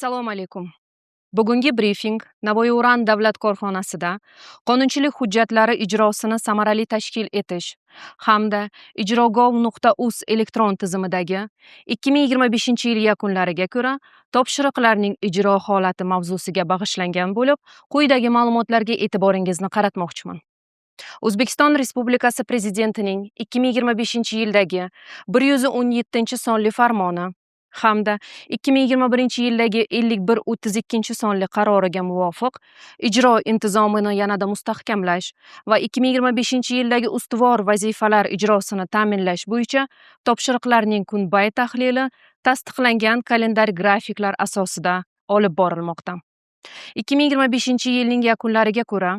Assalomu alaykum. Bugungi brifing Navoiy Uran davlat korxonasida qonunchilik hujjatlari ijrosini samarali tashkil etish hamda ijrogov.uz elektron tizimidagi 2025-yil yakunlariga ko'ra topshiriqlarning ijro holati mavzusiga bag'ishlangan bo'lib, quyidagi ma'lumotlarga e'tiboringizni qaratmoqchiman. O'zbekiston Respublikasi Prezidentining 2025-yildagi 117-sonli farmoni hamda 2021-yildagi 5132-sonli qaroriga muvofiq ijro intizomini yanada mustahkamlash va 2025-yildagi ustuvor vazifalar ijrosini ta'minlash bo'yicha topshiriqlarning kunbay tahlili tasdiqlangan kalendar grafiklar asosida olib borilmoqda. 2025-yilning yakunlariga ko'ra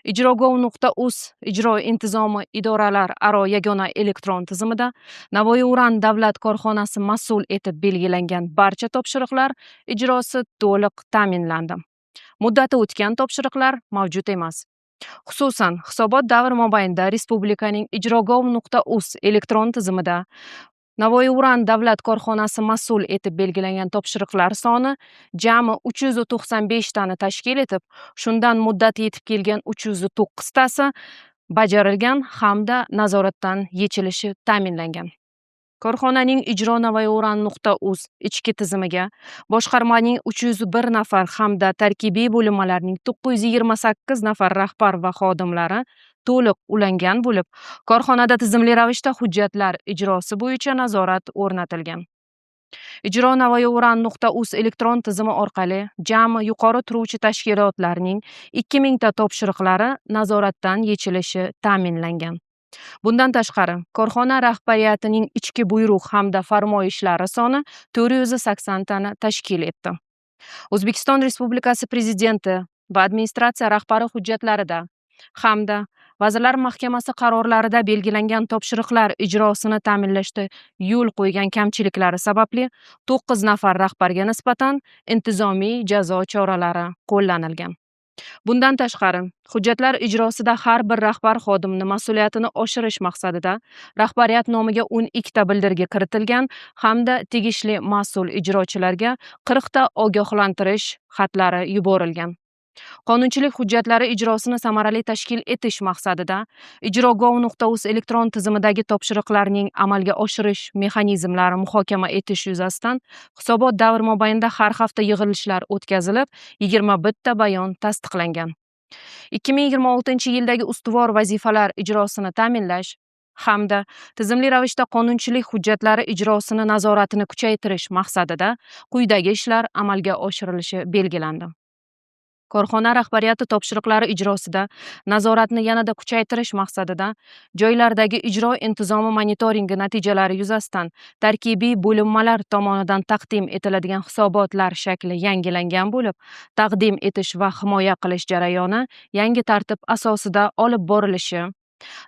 ijrogov.uz ijro intizomi idoralar aro yagona elektron tizimida Navoiy Uran davlat korxonasi mas'ul etib belgilangan barcha topshiriqlar ijrosi to'liq ta'minlandi. Muddati o'tgan topshiriqlar mavjud emas. Xususan, hisobot davr mobaynida respublikaning ijrogov.uz elektron tizimida Navoiy Uran davlat korxonasi mas'ul etib belgilangan topshiriqlar soni jami 395 tani tashkil etib, shundan muddati yetib kelgan 309 tasi bajarilgan hamda nazoratdan yechilishi ta'minlangan. Korxonaning ijro navoiyuran.uz ichki tizimiga boshqarmaning 301 nafar hamda tarkibiy bo'linmalarning 928 nafar rahbar va xodimlari to'liq ulangan bo'lib, korxonada tizimli ravishda hujjatlar ijrosi bo'yicha nazorat o'rnatilgan. Ijro navoiyuran.uz elektron tizimi orqali jami yuqori turuvchi tashkilotlarning 2000 ta topshiriqlari nazoratdan yechilishi ta'minlangan. Bundan tashqari, korxona rahbariyatining ichki buyruq hamda farmoyishlari soni 480 tani tashkil etdi. O'zbekiston Respublikasi Prezidenti va administratsiya rahbari hujjatlarida hamda Vazirlar Mahkamasi qarorlarida belgilangan topshiriqlar ijrosini ta'minlashda yo'l qo'ygan kamchiliklari sababli 9 nafar rahbarga nisbatan intizomiy jazo choralari qo'llanilgan. Bundan tashqari, hujjatlar ijrosida har bir rahbar xodimni mas'uliyatini oshirish maqsadida rahbariyat nomiga 12 ta bildirgi kiritilgan hamda tegishli mas'ul ijrochilarga 40 ta ogohlantirish xatlari yuborilgan. Qonunchilik hujjatlari ijrosini samarali tashkil etish maqsadida ijrogov.uz elektron tizimidagi topshiriqlarning amalga oshirish mexanizmlari muhokama etish yuzasidan hisobot davr mobaynida har hafta yig'ilishlar o'tkazilib, 21 ta bayon tasdiqlangan. 2026-yildagi ustuvor vazifalar ijrosini ta'minlash hamda tizimli ravishda qonunchilik hujjatlari ijrosini nazoratini kuchaytirish maqsadida quyidagi ishlar amalga oshirilishi belgilandi. Korxona rahbariyati topshiriqlari ijrosida nazoratni yanada kuchaytirish maqsadida joylardagi ijro intizomi monitoringi natijalari yuzasidan tarkibiy bo'linmalar tomonidan taqdim etiladigan hisobotlar shakli yangilangan bo'lib, taqdim etish va himoya qilish jarayoni yangi tartib asosida olib borilishi,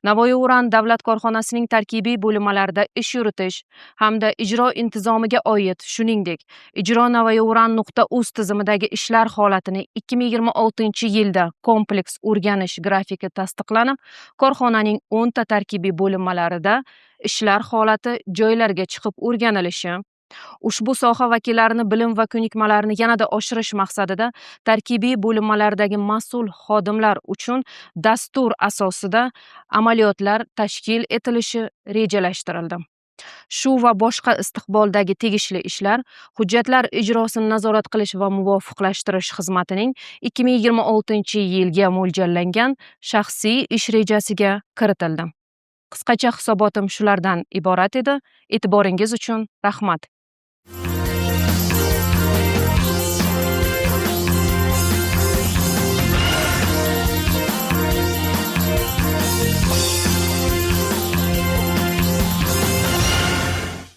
Navoiy Uran davlat korxonasining tarkibiy bo'linmalarida ish yuritish hamda ijro intizomiga oid, shuningdek, ijro navoiyuran.uz tizimidagi ishlar holatini 2026-yilda kompleks o'rganish grafiki tasdiqlanib, korxonaning 10 ta tarkibiy bo'linmalarida ishlar holati joylarga chiqib o'rganilishi, ushbu soha vakillarini bilim va ko'nikmalarini yanada oshirish maqsadida tarkibiy bo'linmalardagi mas'ul xodimlar uchun dastur asosida amaliyotlar tashkil etilishi rejalashtirildi. Shu va boshqa istiqboldagi tegishli ishlar hujjatlar ijrosini nazorat qilish va muvofiqlashtirish xizmatining 2026-yilga mo'ljallangan shaxsiy ish rejasiga kiritildi. Qisqacha hisobotim shulardan iborat edi. E'tiboringiz uchun rahmat.